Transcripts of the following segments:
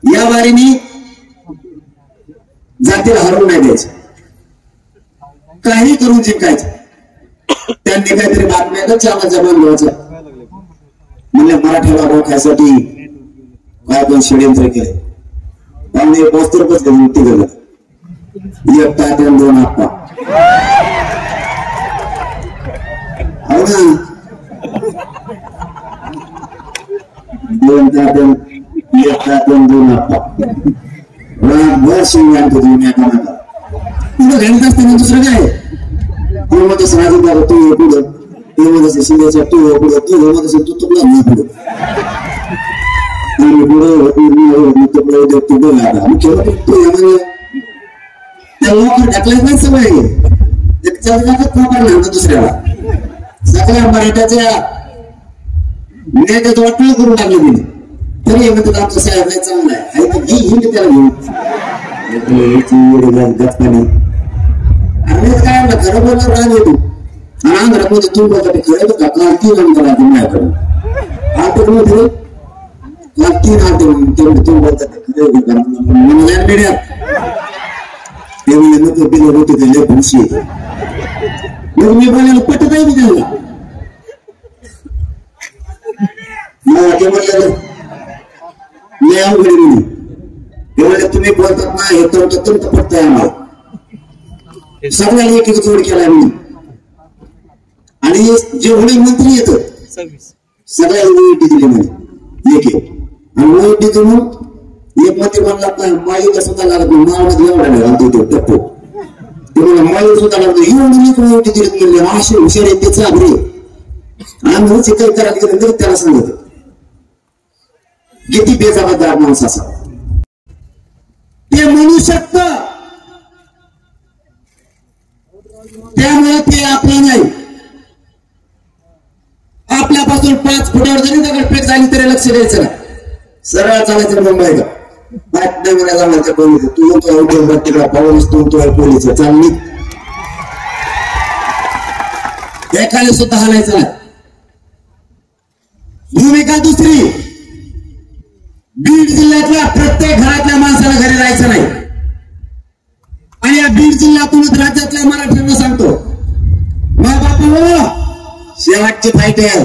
या वारीने जातीला हरवून नाही द्यायचं, काही करून जिंकायचं. त्यांनी काहीतरी बातम्या चालाच्या बनवायचं म्हणजे मराठीला रोखायसाठी काय पण षडयंत्र केले. त्यांनी पोस्टरच मुक्ती केलं, एक तात्या दोन आप्पा. हो ना, दोन तात्या एक तात्या दोन आप्पा रातभर शिव आणतो तुम्ही एकामेकाला. तुला घालत असताना दुसरं काय ते म्हणत असं राजू दादा तू हे पुढं, ते म्हणत असं शिंदेचा तू हे पुढं, तू म्हणत असं तू तुला मी पुढं तू बोला तू म्हणजे त्या लोकांना ढकलायच नाही सवय दुसऱ्याला. सगळ्या मराठ्याच्या नेत्याचं वाटलं करून टाकलं तिने, तरी म्हणतात आमचा साहेब नाही चांगला आहे त्याला घेऊन गप्पाने. अरे काय खरं बोलणार राग येतो आणि आंध्रामध्ये तू बोलता खरं का काल 3 आमदार आले माझ्याकडून आठ मध्ये काल 3 आले तेवढे तुम्ही बोलता मीडियात ते नको बिल होते ते खुशी येते. मग मी बोलायला पटत आहे मी त्यांना ते म्हणलं मी अवघड मी ते म्हणलं तुम्ही बोलतात ना हे तर पटतंय आम्हाला. सगळ्यांनी एक एक जोड केला मी आणि जेवढे मंत्री येत सगळ्यांनी ओईटी दिली म्हणे एक एक आणि ओईटी देऊन एक मंत्री म्हणला माळीला सुद्धा लागत नाही माळमध्ये एवढा नाही घालतो ते टप्पो ते म्हणलं माळीला सुद्धा लागतो एवढी ओईटी दिली म्हणले असे हुशार आहेत त्याचा घरी आम्ही काही करायला गेलं तरी त्याला सांगत किती बेजबाबदार माणूस असा ते म्हणू शकत. त्यामुळे ते आपलं नाही आपल्यापासून 5 फुटावर जरी दगडफेक झाली तरी लक्ष द्यायचं नाही, सरळ चालायचं मुंबईला बातम्या जाण्याच्या पोलीस तू तिकडा पाऊस तू पोलीस चालली एकाने सुद्धा हलायचं नाही. भूमिका दुसरी, बीड जिल्ह्यातल्या प्रत्येक घरातल्या माणसाला घरी जायचं नाही आणि या बीड जिल्ह्यातूनच राज्यातल्या मराठ्यांना सांगतो मग बापू शेवटची फाईट आहे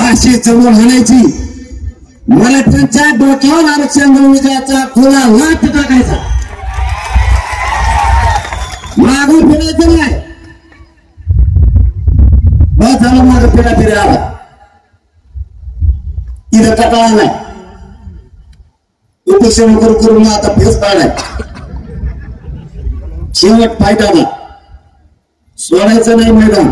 अशी जमून हाणायची, मराठ्यांच्या डोक्यावर आरक्षण विजयाचा खुला लाट टाकायचा, मागून फिरायचं नाही. बस झालं माग फिरा आला इथं कटाळा नाही, उपोषण करून आता फेस पाडाय शेवट फाईट आला सोडायचं नाही मैदान.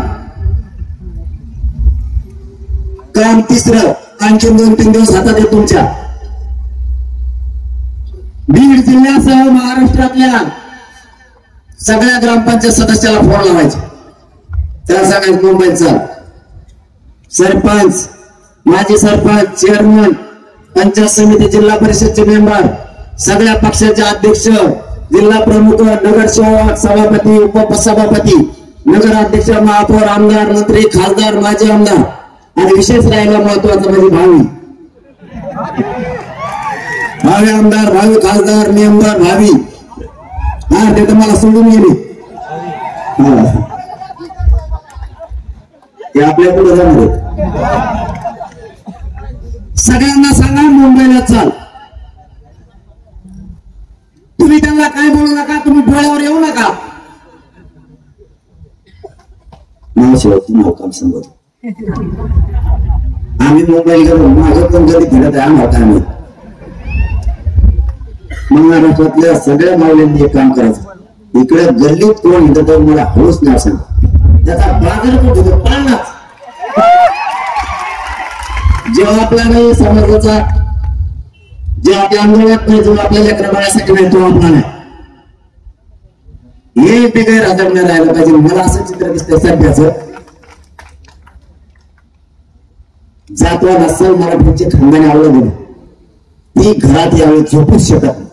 काम तिसरं आणखी 2-3 दिवस हातात आहे तुमच्या. बीड जिल्ह्यासह महाराष्ट्रातल्या सगळ्या ग्रामपंचायत सदस्याला फोन लावायचे, त्याला सांगायचं मुंबईचा सरपंच माजी सरपंच चेअरमन पंचायत समिती जिल्हा परिषदचे मेंबर सगळ्या पक्षाचे अध्यक्ष जिल्हा प्रमुख नगरसेवक सभापती उपसभापती नगराध्यक्ष महापौर आमदार मंत्री खासदार माजी आमदार आणि विशेष राहिला महत्वाचं म्हणजे भावी आमदार भावी खासदार मेंबर भावी हा ते तर मला सोडून गेले ते आपल्या पुढे जाणार. सगळ्यांना सांगा मुंबईला चाल. तुम्ही त्यांना काय बोलू नका, तुम्ही डोळ्यावर येऊ नका. नावशिवाय तुम्हाला काम सांगत आम्ही मुंबईला गेलो माझं पण कधी फिरत आहे आम्ही महाराष्ट्रातल्या सगळ्या माऊलींनी एक काम करायचं. इकडे गल्लीत कोण येतं तर मला हौस नाही सांग त्याचा बाजारपेठ होतो पाळणाच. जेव्हा आपला नाही समाजाचा जे आपल्या आंदोलनात नाही जो आपल्या लेकरा बाळासाठी नाही तो आपला नाही हे बिगर आदर नाही राहिलं पाहिजे. मला असं चित्र दिसतंय सध्याचं जातवाद असेल मराठीचे खानदानी आवडत ती घरात यावेळी झोपूच शकत नाही.